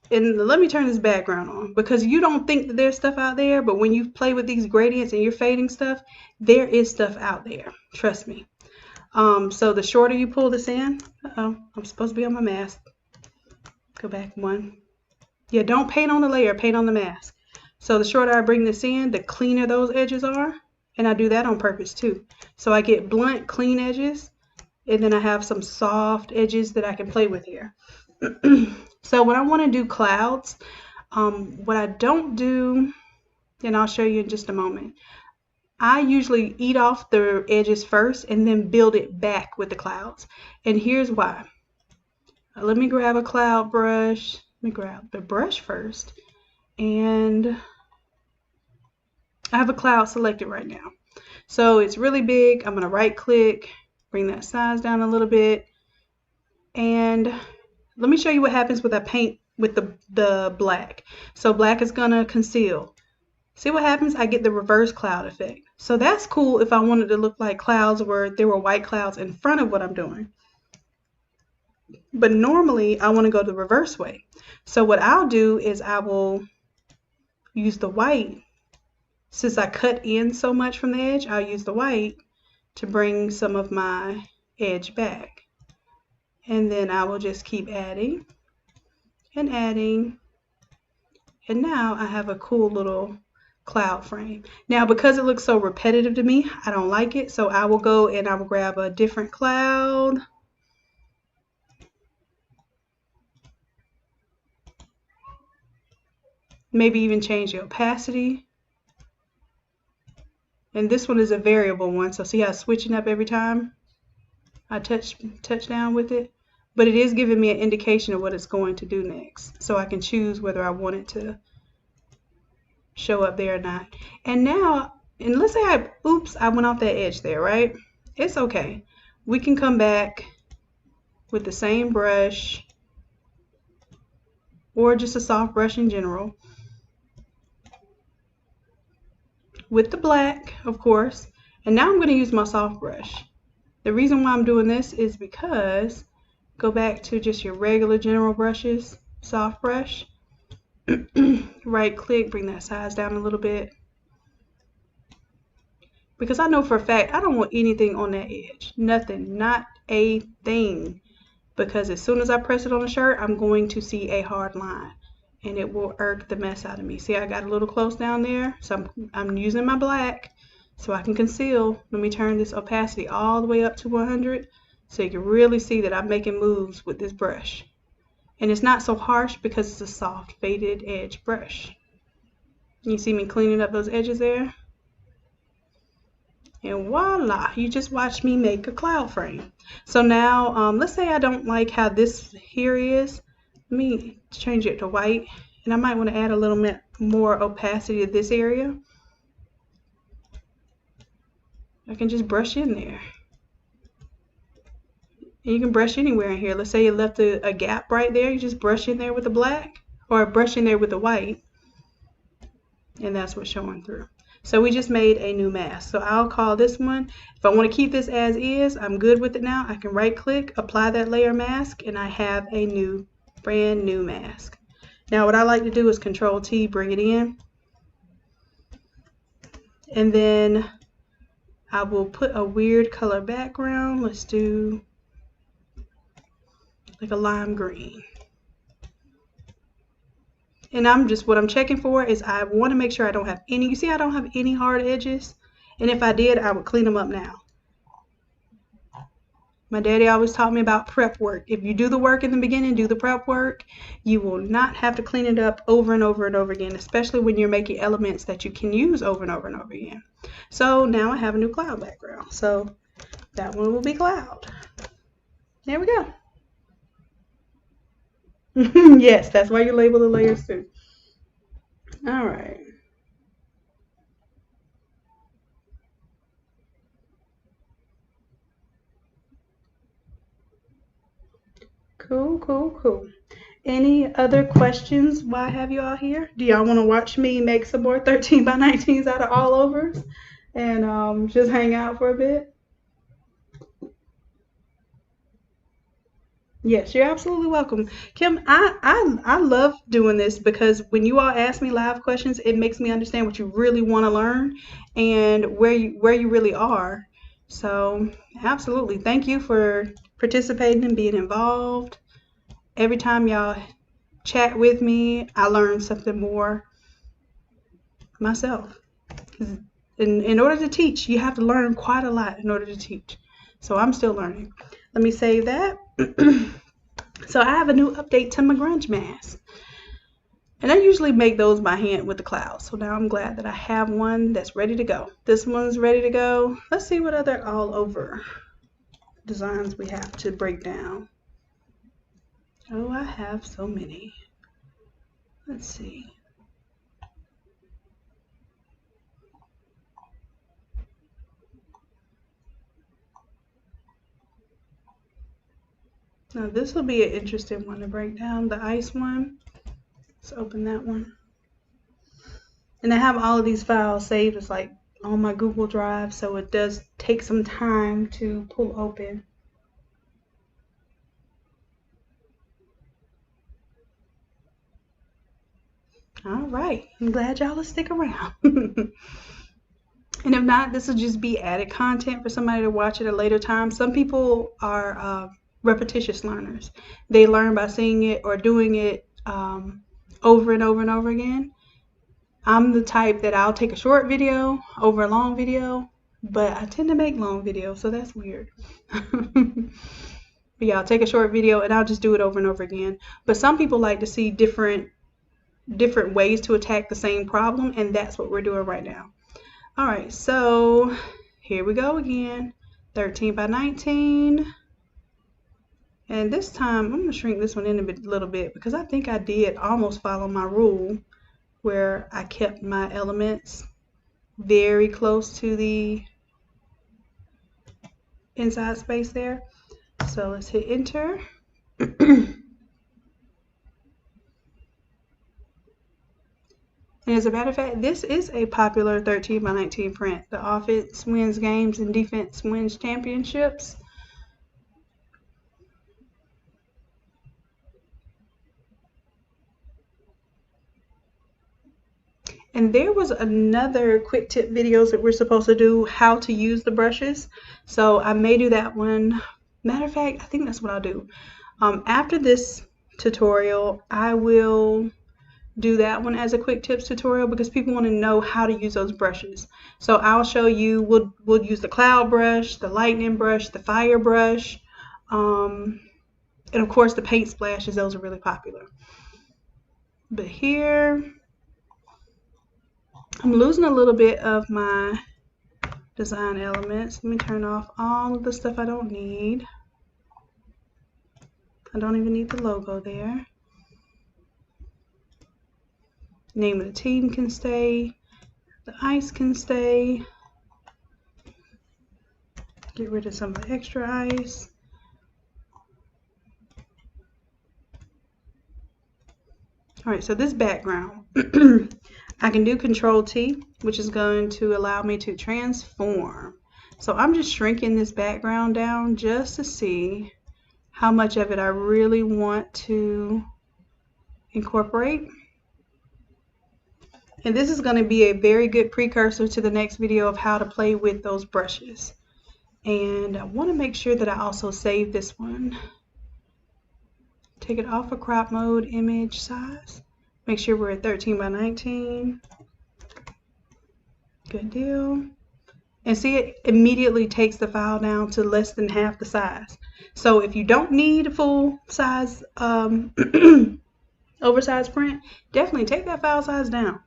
And let me turn this background on, because you don't think that there's stuff out there, but when you play with these gradients and you're fading stuff, there is stuff out there. Trust me. So the shorter you pull this in, I'm supposed to be on my mask. Go back one. Yeah, don't paint on the layer, paint on the mask. So the shorter I bring this in, the cleaner those edges are. And I do that on purpose too. So I get blunt, clean edges, and then I have some soft edges that I can play with here. So when I want to do clouds, what I don't do, and I'll show you in just a moment, I usually eat off the edges first and then build it back with the clouds. And here's why. Let me grab a cloud brush. Let me grab the brush first. And I have a cloud selected right now. So it's really big. I'm going to right click, bring that size down a little bit. And let me show you what happens when I paint with the black. So black is going to conceal. See what happens? I get the reverse cloud effect. So that's cool if I wanted to look like clouds where there were white clouds in front of what I'm doing. But normally I want to go the reverse way. So what I'll do is I will use the white. Since I cut in so much from the edge, I'll use the white to bring some of my edge back. And then I will just keep adding and adding. And now I have a cool little cloud frame. Now, because it looks so repetitive to me, I don't like it. So I will go and I will grab a different cloud. Maybe even change the opacity. And this one is a variable one. So see how it's switching up every time I touch down with it? But it is giving me an indication of what it's going to do next. So I can choose whether I want it to show up there or not. And now, and let's say I went off that edge there, right? It's okay. We can come back with the same brush or just a soft brush in general. With the black, of course. And now I'm going to use my soft brush. The reason why I'm doing this is because, go back to just your regular general brushes, soft brush. Right click, bring that size down a little bit. Because I know for a fact I don't want anything on that edge. Nothing, not a thing. Because as soon as I press it on the shirt, I'm going to see a hard line. And it will irk the mess out of me. See, I got a little close down there. So I'm using my black so I can conceal. Let me turn this opacity all the way up to 100 so you can really see that I'm making moves with this brush. And it's not so harsh because it's a soft faded edge brush. You see me cleaning up those edges there? And voila, you just watched me make a cloud frame. So now, let's say I don't like how this here is. Let me change it to white. And I might want to add a little bit more opacity to this area. I can just brush in there. And you can brush anywhere in here. Let's say you left a gap right there. You just brush in there with the black or brush in there with the white. And that's what's showing through. So we just made a new mask. So I'll call this one. If I want to keep this as is, I'm good with it now. I can right click, apply that layer mask, and I have a new, brand new mask. Now what I like to do is Control T, bring it in. And then I will put a weird color background. Let's do like a lime green. And what I'm checking for is I want to make sure I don't have any, you see I don't have any hard edges. And if I did, I would clean them up now. My daddy always taught me about prep work. If you do the work in the beginning, do the prep work, you will not have to clean it up over and over and over again, especially when you're making elements that you can use over and over and over again. So now I have a new cloud background. So that one will be cloud. There we go. Yes, that's why you label the layers too. All right. Cool, cool, cool. Any other questions while I have you all here? Do y'all want to watch me make some more 13 by 19s out of all overs and just hang out for a bit? Yes, you're absolutely welcome. Kim, I love doing this because when you all ask me live questions, it makes me understand what you really want to learn and where you really are. So absolutely. Thank you for participating and being involved. Every time y'all chat with me, I learn something more myself. In order to teach, you have to learn quite a lot in order to teach. So I'm still learning. Let me save that. So I have a new update to my grunge mask. And I usually make those by hand with the clouds. So now I'm glad that I have one that's ready to go. This one's ready to go. Let's see what other all over designs we have to break down. Oh, I have so many. Let's see. Now this will be an interesting one to break down, the ice one. Let's open that one. And I have all of these files saved as like on my Google Drive, so it does take some time to pull open. All right, I'm glad y'all will stick around. And if not, this will just be added content for somebody to watch at a later time. Some people are repetitious learners. They learn by seeing it or doing it over and over and over again. I'm the type that I'll take a short video over a long video, but I tend to make long videos, so that's weird. But yeah, I'll take a short video and I'll just do it over and over again. But some people like to see different ways to attack the same problem, and that's what we're doing right now. All right, so here we go again. 13 by 19. And this time, I'm going to shrink this one in a little bit because I think I did almost follow my rule where I kept my elements very close to the inside space there. So let's hit enter. And as a matter of fact, this is a popular 13 by 19 print. The offense wins games and defense wins championships. And there was another quick tip videos that we're supposed to do, how to use the brushes. So I may do that one. Matter of fact, I think that's what I'll do. After this tutorial, I will do that one as a quick tips tutorial because people want to know how to use those brushes. So I'll show you, we'll use the cloud brush, the lightning brush, the fire brush, and of course the paint splashes. Those are really popular. But here, I'm losing a little bit of my design elements. Let me turn off all of the stuff I don't need. I don't even need the logo there. Name of the team can stay. The ice can stay. Get rid of some of the extra ice. Alright, so this background, I can do Control T, which is going to allow me to transform. So I'm just shrinking this background down just to see how much of it I really want to incorporate. And this is going to be a very good precursor to the next video of how to play with those brushes. And I want to make sure that I also save this one. Take it off of crop mode, image size. Make sure we're at 13 by 19. Good deal. And see, it immediately takes the file down to less than half the size. So if you don't need a full size oversized print, definitely take that file size down.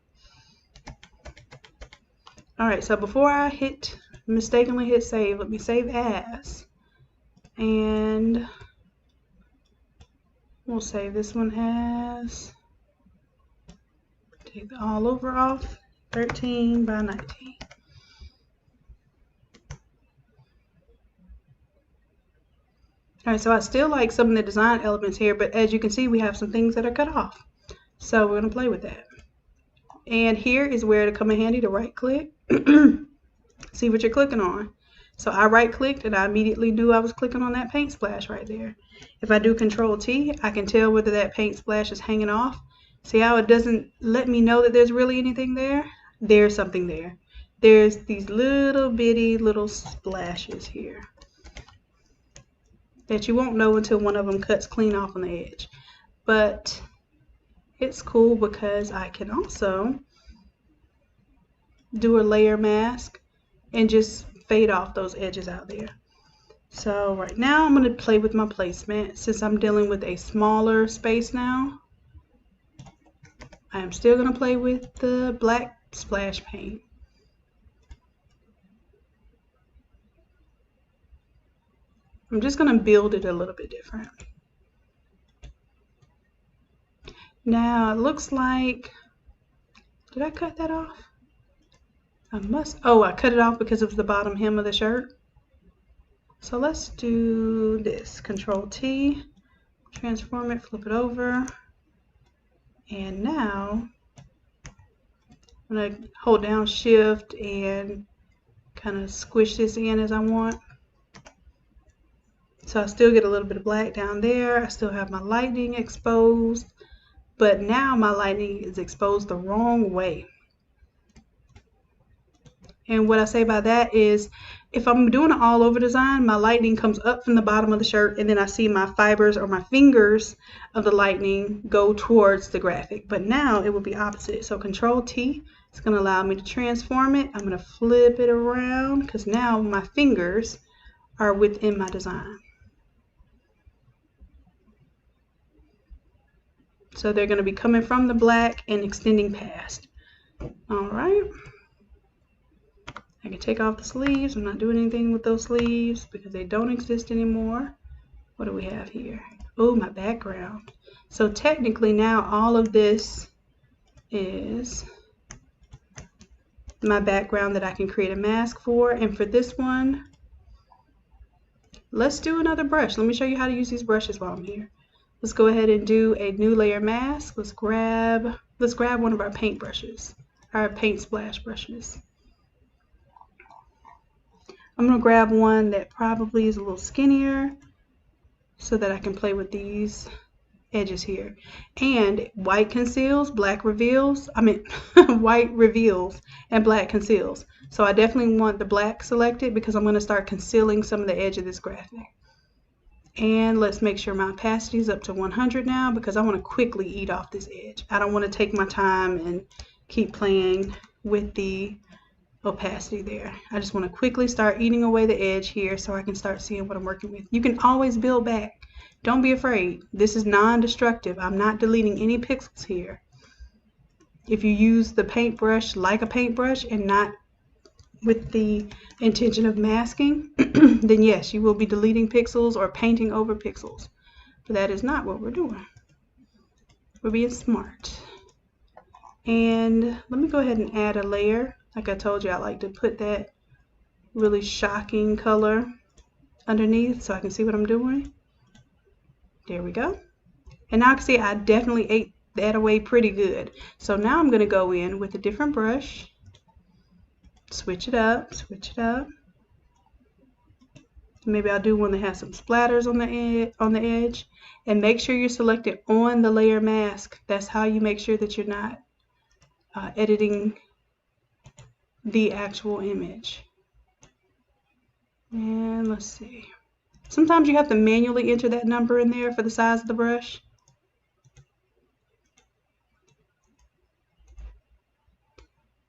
Alright, so before I mistakenly hit save, let me save as. And we'll save this one as, take the all over off, 13 by 19. Alright, so I still like some of the design elements here, but as you can see, we have some things that are cut off. So we're going to play with that. And here is where it'll come in handy to right click. See what you're clicking on. So I right clicked and I immediately knew I was clicking on that paint splash right there. If I do Control T, I can tell whether that paint splash is hanging off. See how it doesn't let me know that there's really anything there? There's something there. There's these little bitty little splashes here that you won't know until one of them cuts clean off on the edge. But it's cool because I can also do a layer mask and just fade off those edges out there. So right now I'm going to play with my placement since I'm dealing with a smaller space now. I am still going to play with the black splash paint. I'm just going to build it a little bit different. Now it looks like, did I cut that off? I cut it off because it was the bottom hem of the shirt. So let's do this. Control T, transform it, flip it over. And now I'm going to hold down Shift and kind of squish this in as I want. So I still get a little bit of black down there. I still have my lightning exposed, but now my lightning is exposed the wrong way. And what I say by that is, if I'm doing an all over design, my lightning comes up from the bottom of the shirt and then I see my fibers or my fingers of the lightning go towards the graphic. But now it will be opposite. So Control T is going to allow me to transform it. I'm going to flip it around because now my fingers are within my design. So they're going to be coming from the black and extending past. All right. I can take off the sleeves. I'm not doing anything with those sleeves because they don't exist anymore. What do we have here? Oh, my background. So technically now all of this is my background that I can create a mask for. And for this one, let's do another brush. Let me show you how to use these brushes while I'm here. Let's go ahead and do a new layer mask. Let's grab let's grab one of our paint brushes, our paint splash brushes. I'm going to grab one that probably is a little skinnier so that I can play with these edges here. And white conceals, black reveals. I mean, white reveals and black conceals. So I definitely want the black selected because I'm going to start concealing some of the edge of this graphic. And let's make sure my opacity is up to 100 now because I want to quickly eat off this edge. I don't want to take my time and keep playing with the opacity there. I just want to quickly start eating away the edge here so I can start seeing what I'm working with. You can always build back. Don't be afraid. This is non-destructive. I'm not deleting any pixels here. If you use the paintbrush like a paintbrush and not with the intention of masking, then yes, you will be deleting pixels or painting over pixels. But that is not what we're doing. We're being smart. And let me go ahead and add a layer. Like I told you, I like to put that really shocking color underneath so I can see what I'm doing. There we go. And now I can see I definitely ate that away pretty good. So now I'm going to go in with a different brush. Switch it up, switch it up. Maybe I'll do one that has some splatters on the edge. And make sure you're selected on the layer mask. That's how you make sure that you're not editing the actual image. And let's see. Sometimes you have to manually enter that number in there for the size of the brush.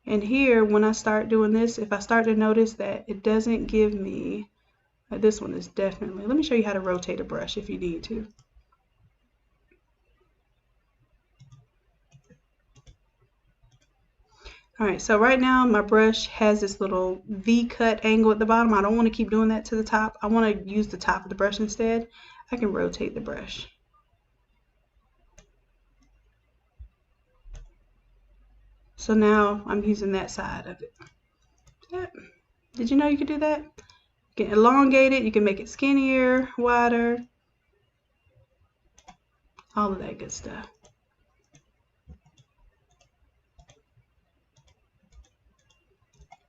And here, when I start doing this, if I start to notice that it doesn't give me, this one is definitely, let me show you how to rotate a brush if you need to. Alright, so right now my brush has this little V-cut angle at the bottom. I don't want to keep doing that to the top. I want to use the top of the brush instead. I can rotate the brush. So now I'm using that side of it. Did you know you could do that? You can elongate it, you can make it skinnier, wider, all of that good stuff.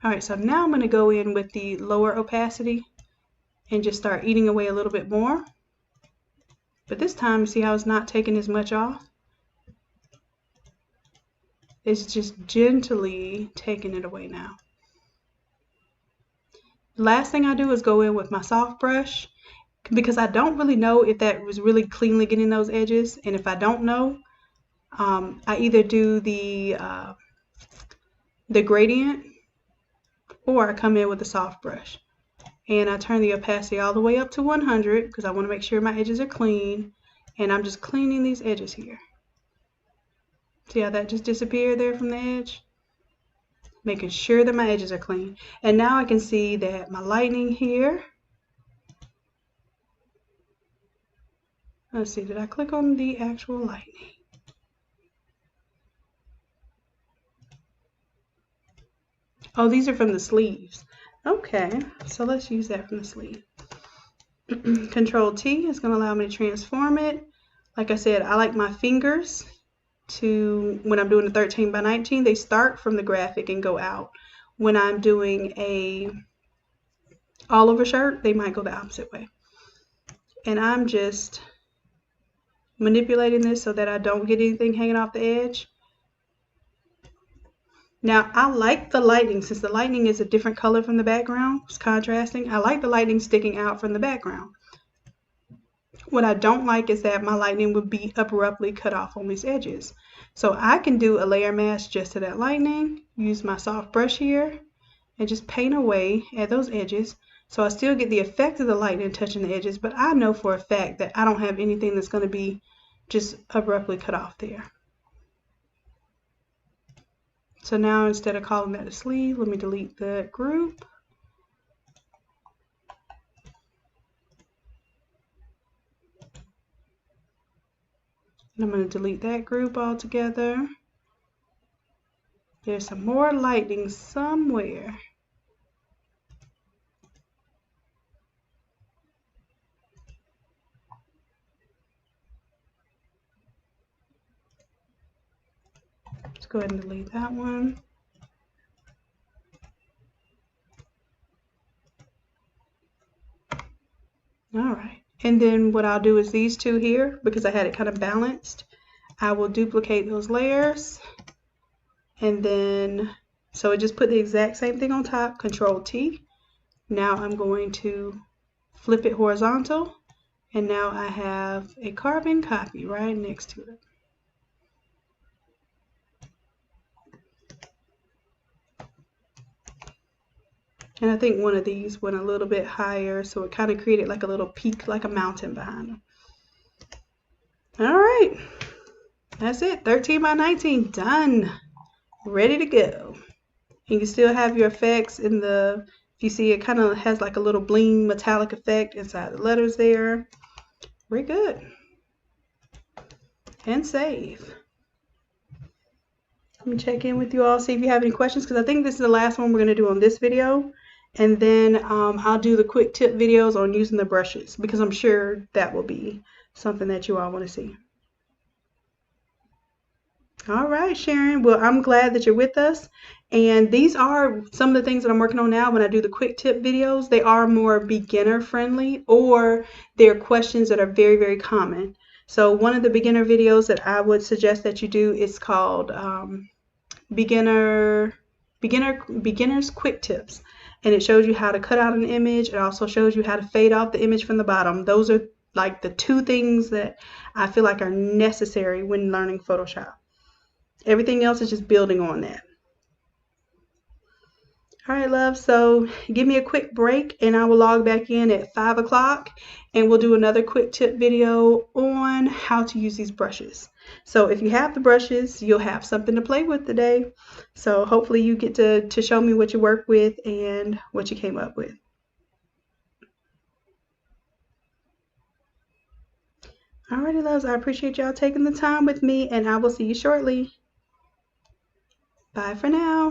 Alright, so now I'm going to go in with the lower opacity and just start eating away a little bit more. But this time, see how it's not taking as much off? It's just gently taking it away now. Last thing I do is go in with my soft brush because I don't really know if that was really cleanly getting those edges. And if I don't know, I either do the gradient or I come in with a soft brush. And I turn the opacity all the way up to 100 because I want to make sure my edges are clean. And I'm just cleaning these edges here. See how that just disappeared there from the edge? Making sure that my edges are clean. And now I can see that my lightning here. Let's see, did I click on the actual lightning? Oh, these are from the sleeves. Okay, so let's use that from the sleeve. Control T is going to allow me to transform it. Like I said, I like my fingers to, when I'm doing a 13 by 19, they start from the graphic and go out. When I'm doing a all over shirt, they might go the opposite way. And I'm just manipulating this so that I don't get anything hanging off the edge. Now, I like the lightning, since the lightning is a different color from the background, it's contrasting. I like the lightning sticking out from the background. What I don't like is that my lightning would be abruptly cut off on these edges. So I can do a layer mask just to that lightning, use my soft brush here, and just paint away at those edges. So I still get the effect of the lightning touching the edges, but I know for a fact that I don't have anything that's going to be just abruptly cut off there. So now instead of calling that a sleeve, let me delete the group. And I'm going to delete that group altogether. There's some more lightning somewhere. go ahead and delete that one. All right. And then what I'll do is these two here, because I had it kind of balanced, I will duplicate those layers. And then, so I just put the exact same thing on top, Control T. Now I'm going to flip it horizontal. And now I have a carbon copy right next to it. And I think one of these went a little bit higher, so it kind of created like a little peak, like a mountain behind them. All right, that's it. 13 by 19, done. Ready to go. And you still have your effects in the, if you see, it kind of has like a little bling metallic effect inside the letters there. Very good. And save. Let me check in with you all, see if you have any questions, because I think this is the last one we're going to do on this video. And then I'll do the quick tip videos on using the brushes, because I'm sure that will be something that you all want to see. All right, Sharon. Well, I'm glad that you're with us. And these are some of the things that I'm working on now when I do the quick tip videos. They are more beginner friendly, or they're questions that are very, very common. So one of the beginner videos that I would suggest that you do is called Beginner's Quick Tips. And it shows you how to cut out an image. It also shows you how to fade off the image from the bottom. Those are like the two things that I feel like are necessary when learning Photoshop. Everything else is just building on that. All right, love. So give me a quick break and I will log back in at 5 o'clock and we'll do another quick tip video on how to use these brushes. So if you have the brushes, you'll have something to play with today. So hopefully you get to show me what you work with and what you came up with. Alrighty, loves. I appreciate y'all taking the time with me and I will see you shortly. Bye for now.